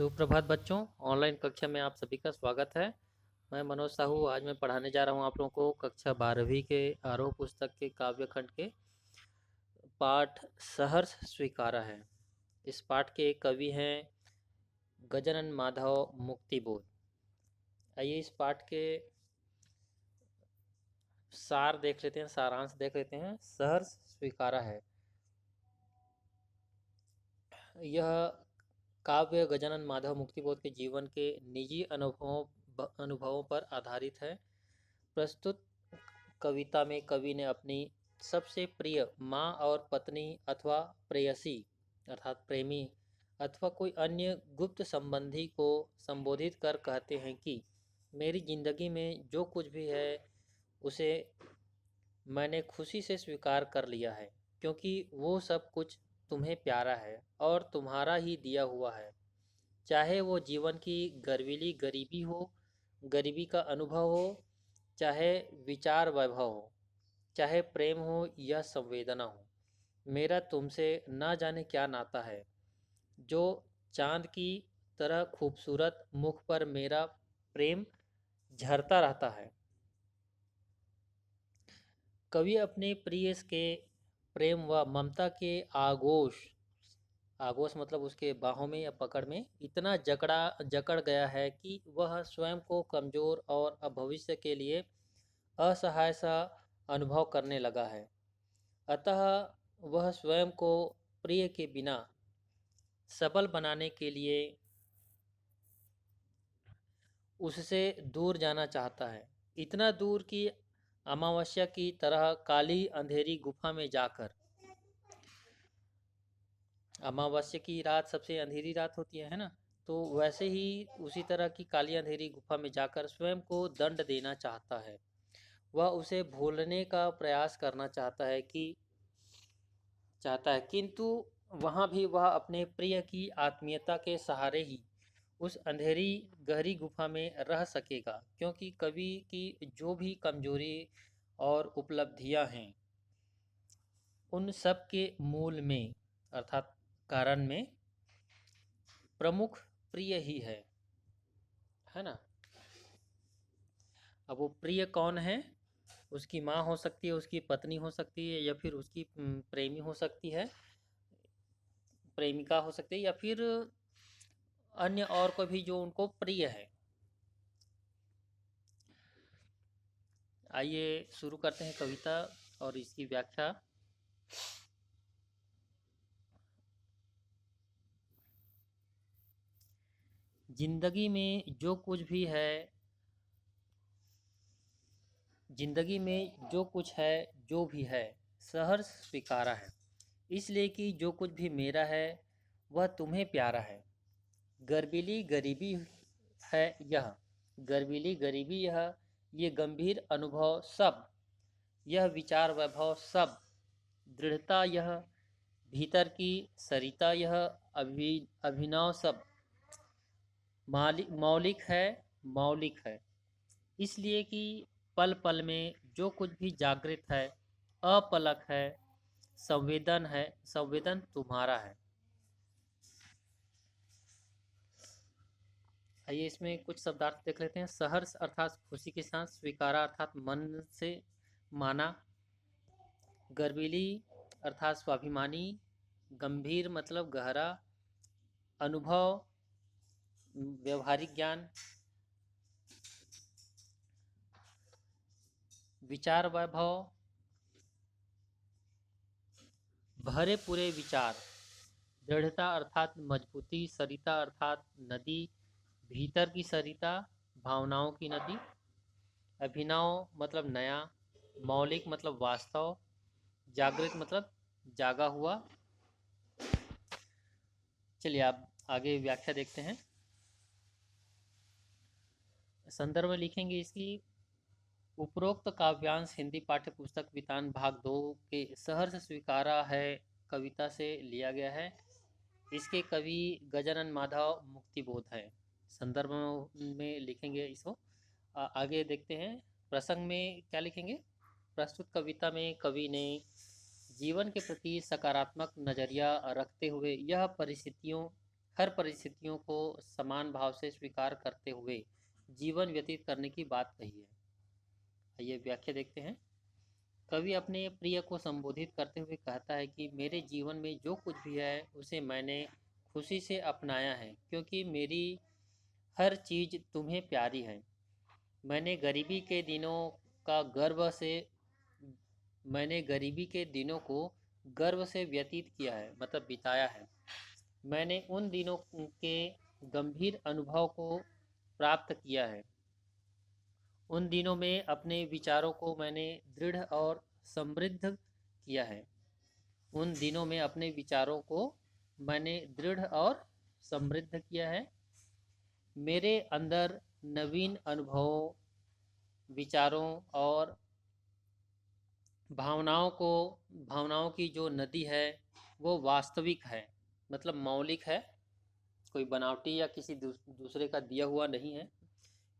सुप्रभात बच्चों। ऑनलाइन कक्षा में आप सभी का स्वागत है। मैं मनोज साहू। आज मैं पढ़ाने जा रहा हूँ आप लोगों को कक्षा 12वीं के आरोह पुस्तक के काव्य खंड के पाठ सहर्ष स्वीकारा है। इस पाठ के कवि हैं गजानन माधव मुक्तिबोध। आइए इस पाठ के सार देख लेते हैं, सारांश देख लेते हैं। सहर्ष स्वीकारा है यह काव्य गजानन माधव मुक्तिबोध के जीवन के निजी अनुभवों पर आधारित है। प्रस्तुत कविता में कवि ने अपनी सबसे प्रिय माँ और पत्नी अथवा प्रेयसी अर्थात प्रेमी अथवा कोई अन्य गुप्त संबंधी को संबोधित कर कहते हैं कि मेरी जिंदगी में जो कुछ भी है उसे मैंने खुशी से स्वीकार कर लिया है, क्योंकि वो सब कुछ तुम्हें प्यारा है और तुम्हारा ही दिया हुआ है। चाहे वो जीवन की गर्वीली गरीबी हो, गरीबी का अनुभव हो, चाहे विचार वैभव हो, चाहे प्रेम हो या संवेदना हो, मेरा तुमसे ना जाने क्या नाता है। जो चांद की तरह खूबसूरत मुख पर मेरा प्रेम झरता रहता है। कवि अपने प्रिय के प्रेम व ममता के आगोश मतलब उसके बाहों में या पकड़ में इतना जकड़ गया है कि वह स्वयं को कमजोर और भविष्य के लिए असहाय सा अनुभव करने लगा है। अतः वह स्वयं को प्रिय के बिना सबल बनाने के लिए उससे दूर जाना चाहता है। इतना दूर कि अमावस्या की तरह काली अंधेरी गुफा में जाकर, अमावस्या की रात सबसे अंधेरी रात होती है ना, तो वैसे ही उसी तरह की काली अंधेरी गुफा में जाकर स्वयं को दंड देना चाहता है। वह उसे भूलने का प्रयास करना चाहता है, किंतु वहाँ भी वह अपने प्रिय की आत्मीयता के सहारे ही उस अंधेरी गहरी गुफा में रह सकेगा, क्योंकि कवि की जो भी कमजोरी और उपलब्धियां हैं उन सब के मूल में अर्थात कारण में प्रमुख प्रिय ही है ना। अब वो प्रिय कौन है? उसकी माँ हो सकती है, उसकी पत्नी हो सकती है, या फिर उसकी प्रेमी हो सकती है, प्रेमिका हो सकती है, या फिर अन्य और कोई भी जो उनको प्रिय है। आइए शुरू करते हैं कविता और इसकी व्याख्या। जिंदगी में जो कुछ भी है, जिंदगी में जो कुछ है, जो भी है, सहर्ष स्वीकारा है, इसलिए कि जो कुछ भी मेरा है वह तुम्हें प्यारा है। गर्वीली गरीबी है यह, गर्वीली गरीबी यह, ये गंभीर अनुभव सब, यह विचार वैभव सब, दृढ़ता यह, भीतर की सरिता यह, अभिनव सब मौलिक है, इसलिए कि पल पल में जो कुछ भी जागृत है, अपलक है, संवेदन तुम्हारा है। आइए इसमें कुछ शब्दार्थ देख लेते हैं। सहर्ष अर्थात खुशी के साथ, स्वीकारा अर्थात मन से माना, गर्वीली अर्थात स्वाभिमानी, गंभीर मतलब गहरा, अनुभव व्यवहारिक ज्ञान, विचार वैभव भरे पूरे विचार, दृढ़ता अर्थात मजबूती, सरिता अर्थात नदी, भीतर की सरिता भावनाओं की नदी, अभिनव मतलब नया, मौलिक मतलब वास्तव, जागृत मतलब जागा हुआ। चलिए आप आगे व्याख्या देखते हैं। संदर्भ में लिखेंगे इसकी। उपरोक्त काव्यांश हिंदी पाठ्य पुस्तक वितान भाग 2 के सहर्ष स्वीकारा है कविता से लिया गया है। इसके कवि गजानन माधव मुक्तिबोध है। संदर्भ में लिखेंगे इसको। आगे देखते हैं। प्रसंग में क्या लिखेंगे? प्रस्तुत कविता में कवि ने जीवन के प्रति सकारात्मक नजरिया रखते हुए यह परिस्थितियों हर परिस्थितियों को समान भाव से स्वीकार करते हुए जीवन व्यतीत करने की बात कही है। आइए व्याख्या देखते हैं। कवि अपने प्रिय को संबोधित करते हुए कहता है कि मेरे जीवन में जो कुछ भी है उसे मैंने खुशी से अपनाया है, क्योंकि मेरी हर चीज़ तुम्हें प्यारी है। मैंने गरीबी के दिनों का गर्व से मैंने गरीबी के दिनों को गर्व से व्यतीत किया है, मतलब बिताया है। मैंने उन दिनों के गंभीर अनुभव को प्राप्त किया है। उन दिनों में अपने विचारों को मैंने दृढ़ और समृद्ध किया है। उन दिनों में अपने विचारों को मैंने दृढ़ और समृद्ध किया है। मेरे अंदर नवीन अनुभवों, विचारों और भावनाओं की जो नदी है वो वास्तविक है, मतलब मौलिक है, कोई बनावटी या किसी दूसरे का दिया हुआ नहीं है।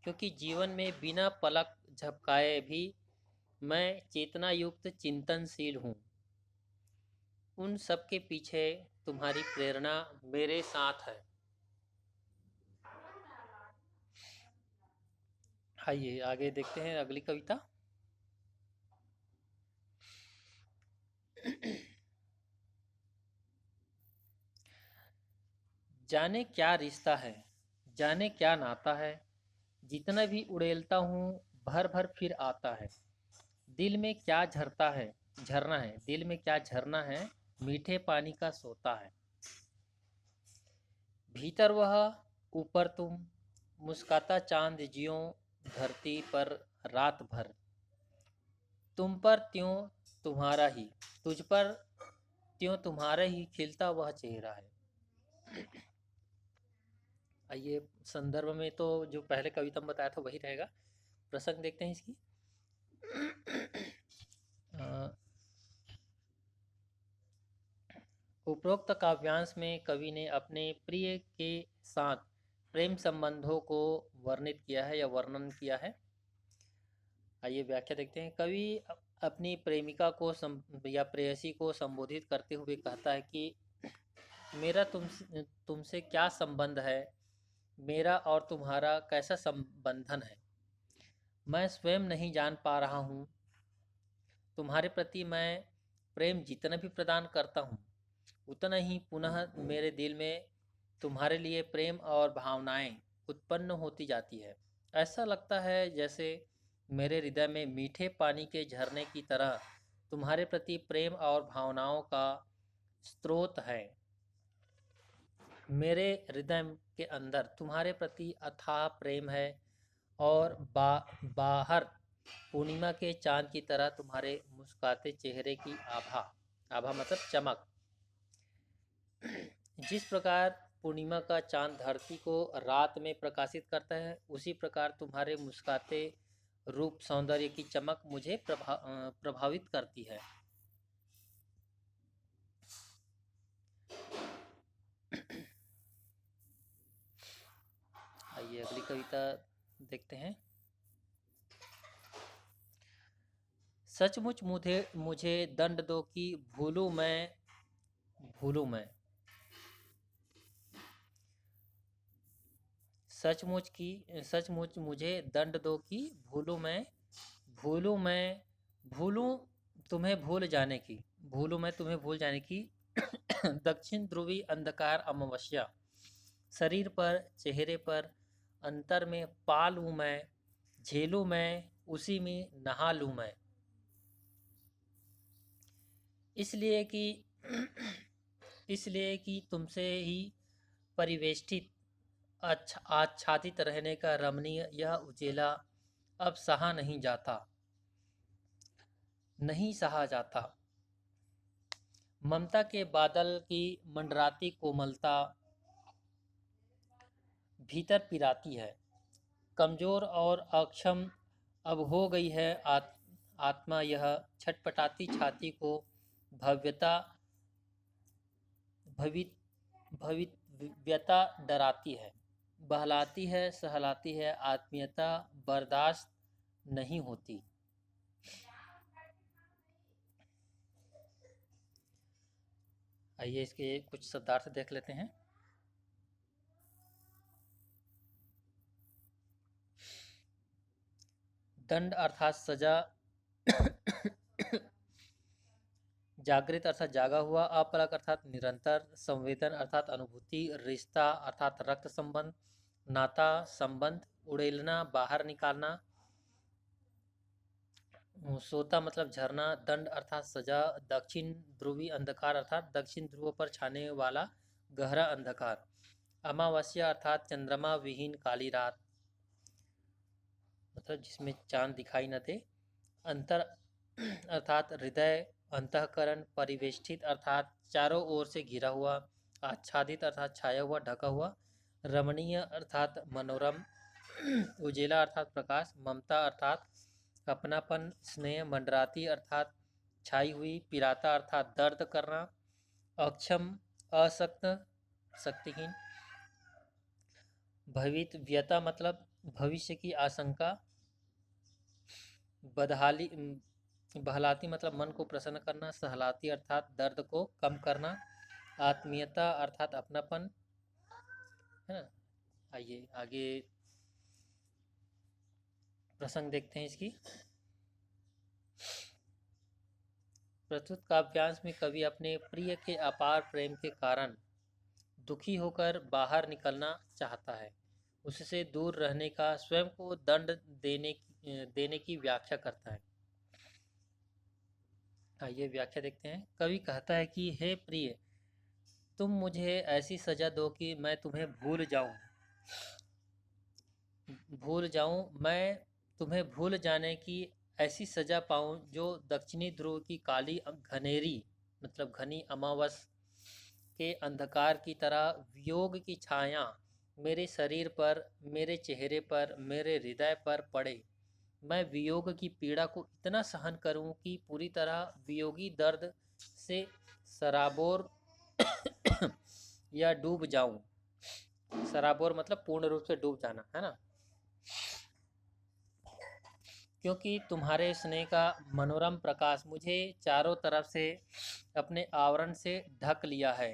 क्योंकि जीवन में बिना पलक झपकाए भी मैं चेतना युक्त चिंतनशील हूँ। उन सब के पीछे तुम्हारी प्रेरणा मेरे साथ है। आइए आगे देखते हैं अगली कविता। जाने क्या रिश्ता है, जाने क्या नाता है, जितना भी उड़ेलता हूँ भर भर फिर आता है। दिल में क्या झरता है, झरना है, दिल में क्या झरना है, मीठे पानी का सोता है। भीतर वह, ऊपर तुम, मुस्काता चांद ज्यों धरती पर रात भर। तुम पर त्यों तुम्हारा ही, तुझ पर त्यों तुम्हारा ही खिलता वह चेहरा है। आइए संदर्भ में तो जो पहले कविता में बताया था वही रहेगा। प्रसंग देखते हैं इसकी। उपरोक्त काव्यांश में कवि ने अपने प्रिय के साथ प्रेम संबंधों को वर्णित किया है या वर्णन किया है। आइए व्याख्या देखते हैं। कवि अपनी प्रेमिका को या प्रेयसी को संबोधित करते हुए कहता है कि मेरा तुमसे क्या संबंध है, मेरा और तुम्हारा कैसा संबंधन है, मैं स्वयं नहीं जान पा रहा हूँ। तुम्हारे प्रति मैं प्रेम जितना भी प्रदान करता हूँ उतना ही पुनः मेरे दिल में तुम्हारे लिए प्रेम और भावनाएं उत्पन्न होती जाती है। ऐसा लगता है जैसे मेरे हृदय में मीठे पानी के झरने की तरह तुम्हारे प्रति प्रेम और भावनाओं का स्रोत है। मेरे हृदय के अंदर तुम्हारे प्रति अथाह प्रेम है और बाहर पूर्णिमा के चांद की तरह तुम्हारे मुस्कुराते चेहरे की आभा, आभा मतलब चमक। जिस प्रकार पूर्णिमा का चांद धरती को रात में प्रकाशित करता है, उसी प्रकार तुम्हारे मुस्कुराते रूप सौंदर्य की चमक मुझे प्रभावित करती है। आइए अगली कविता देखते हैं। सचमुच मुझे मुझे दंड दो कि भूलूं मैं। सचमुच मुझे दंड दो कि भूलूं मैं, भूलूं भूलूं मैं तुम्हें भूल जाने की। दक्षिण ध्रुवी अंधकार अमावस्या, शरीर पर चेहरे पर अंतर में पा लूं मैं, झेलूं मैं उसी में नहा लूं मैं। इसलिए कि इसलिए कि तुमसे ही परिवेष्टित आच्छादित रहने का रमणीय यह उजेला अब नहीं सहा जाता। ममता के बादल की मंडराती कोमलता भीतर पिराती है। कमजोर और अक्षम अब हो गई है आत्मा, यह छटपटाती छाती को भव्यता भवितव्यता डराती है, बहलाती है, सहलाती है, आत्मीयता बर्दाश्त नहीं होती। आइए इसके कुछ शब्दार्थ देख लेते हैं। दंड अर्थात सजा, जागृत अर्थात जागा हुआ, अपलक अर्थात निरंतर, संवेदन अर्थात अनुभूति, रिश्ता अर्थात रक्त संबंध, नाता संबंध, उड़ेलना बाहर निकालना, सोता मतलब झरना, दंड अर्थात सजा, दक्षिण ध्रुवी अंधकार अर्थात दक्षिण ध्रुव पर छाने वाला गहरा अंधकार, अमावस्या अर्थात चंद्रमा विहीन काली रात, मतलब जिसमें चांद दिखाई न दे, अंतर अर्थात हृदय, अंतःकरण, परिवेष्टित अर्थात चारों ओर से घिरा हुआ, आच्छादित अर्थात छाया हुआ ढका हुआ, रमणीय अर्थात मनोरम, उजेला अर्थात प्रकाश, ममता अर्थात अपनापन, स्नेह, मंडराती अर्थात छाई हुई, पिराता अर्थात दर्द करना, अक्षम अशक्त शक्तिहीन, भवित व्यता मतलब भविष्य की आशंका, बदहाली बहलाती मतलब मन को प्रसन्न करना, सहलाती अर्थात दर्द को कम करना, आत्मीयता अर्थात अपनापन, है ना। आइए आगे प्रसंग देखते हैं इसकी। प्रस्तुत काव्यांश में कवि अपने प्रिय के अपार प्रेम के कारण दुखी होकर बाहर निकलना चाहता है, उससे दूर रहने का स्वयं को दंड देने की व्याख्या करता है। आइए व्याख्या देखते हैं। कवि कहता है कि हे प्रिय, तुम मुझे ऐसी सजा दो कि मैं तुम्हें भूल जाऊं, मैं तुम्हें भूल जाने की ऐसी सजा पाऊं जो दक्षिणी ध्रुव की काली घनेरी मतलब घनी अमावस के अंधकार की तरह वियोग की छाया मेरे शरीर पर, मेरे चेहरे पर, मेरे हृदय पर पड़े। मैं वियोग की पीड़ा को इतना सहन करूं कि पूरी तरह वियोगी दर्द से सराबोर या डूब जाऊं। सराबोर मतलब पूर्ण रूप से डूब जाना, है ना। क्योंकि तुम्हारे स्नेह का मनोरम प्रकाश मुझे चारों तरफ से अपने आवरण से ढक लिया है।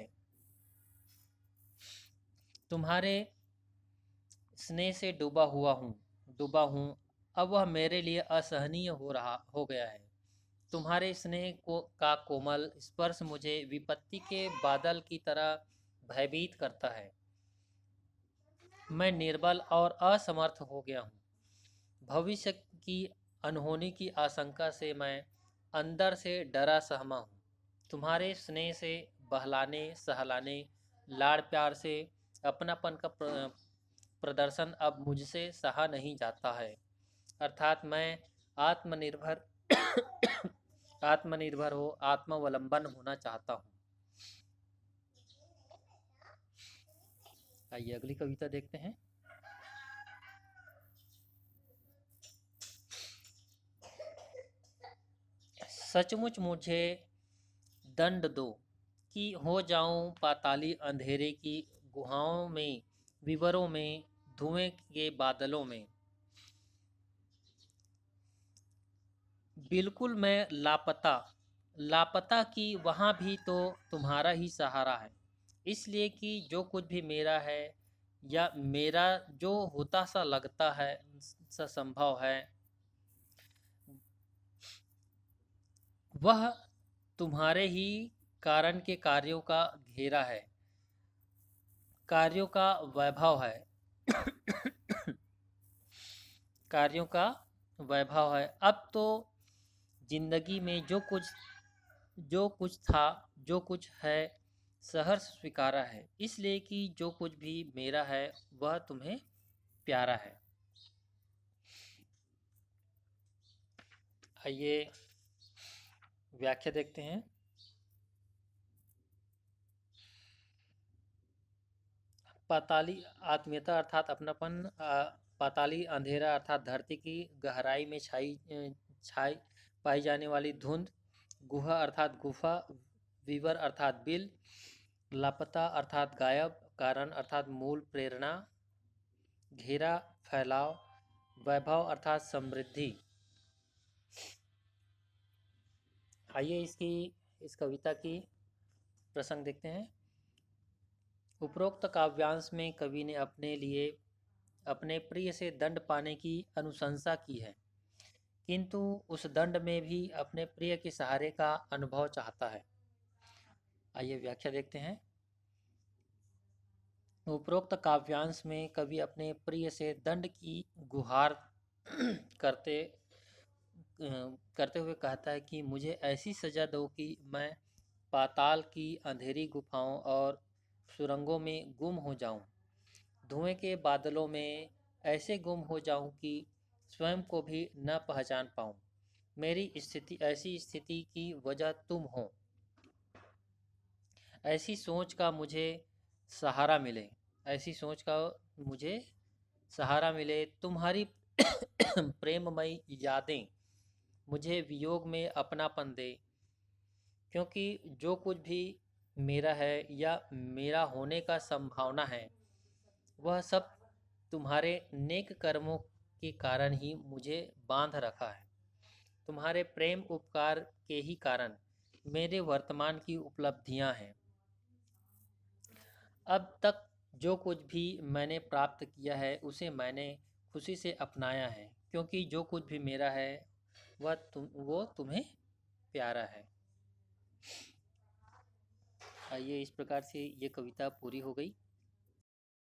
तुम्हारे स्नेह से डूबा हूँ। अब वह मेरे लिए असहनीय हो गया है। तुम्हारे स्नेह का कोमल स्पर्श मुझे विपत्ति के बादल की तरह भयभीत करता है। मैं निर्बल और असमर्थ हो गया हूँ। भविष्य की अनहोनी की आशंका से मैं अंदर से डरा सहमा हूँ। तुम्हारे स्नेह से बहलाने सहलाने, लाड़ प्यार से अपनापन का प्रदर्शन अब मुझसे सहा नहीं जाता है। अर्थात मैं आत्मनिर्भर हो आत्मावलंबन होना चाहता हूँ। आइए अगली कविता देखते हैं। सचमुच मुझे दंड दो कि हो जाऊं पाताली अंधेरे की गुहाओं में, विवरों में, धुएं के बादलों में। बिल्कुल मैं लापता कि वहाँ भी तो तुम्हारा ही सहारा है। इसलिए कि जो कुछ भी मेरा है या मेरा जो होता सा लगता है सा संभव है, वह तुम्हारे ही कारण के कार्यों का घेरा है, कार्यों का वैभव है कार्यों का वैभव है। अब तो जिंदगी में जो कुछ था, जो कुछ है, सहर्ष स्वीकारा है। इसलिए कि जो कुछ भी मेरा है वह तुम्हें प्यारा है। आइए व्याख्या देखते हैं। पाताली आत्मीयता अर्थात अपनापन, पाताली अंधेरा अर्थात धरती की गहराई में छाई पाई जाने वाली धुंध, गुहा अर्थात गुफा, विवर अर्थात बिल, लापता अर्थात गायब, कारण अर्थात मूल प्रेरणा, घेरा फैलाव, वैभव अर्थात समृद्धि। आइए इस कविता की प्रसंग देखते हैं। उपरोक्त काव्यांश में कवि ने अपने प्रिय से दंड पाने की अनुशंसा की है। किंतु उस दंड में भी अपने प्रिय के सहारे का अनुभव चाहता है। आइए व्याख्या देखते हैं। उपरोक्त काव्यांश में कवि अपने प्रिय से दंड की गुहार करते करते हुए कहता है कि मुझे ऐसी सजा दो कि मैं पाताल की अंधेरी गुफाओं और सुरंगों में गुम हो जाऊं, धुएं के बादलों में ऐसे गुम हो जाऊं कि स्वयं को भी न पहचान पाऊं। मेरी स्थिति ऐसी स्थिति की वजह तुम हो। ऐसी सोच का मुझे सहारा मिले, ऐसी सोच का मुझे सहारा मिले। तुम्हारी प्रेममयी यादें मुझे वियोग में अपनापन दे, क्योंकि जो कुछ भी मेरा है या मेरा होने का संभावना है वह सब तुम्हारे नेक कर्मों के कारण ही मुझे बांध रखा है। तुम्हारे प्रेम उपकार के ही कारण मेरे वर्तमान की उपलब्धियां हैं। अब तक जो कुछ भी मैंने प्राप्त किया है उसे मैंने खुशी से अपनाया है, क्योंकि जो कुछ भी मेरा है वो तुम्हें प्यारा है। आइए, इस प्रकार से ये कविता पूरी हो गई।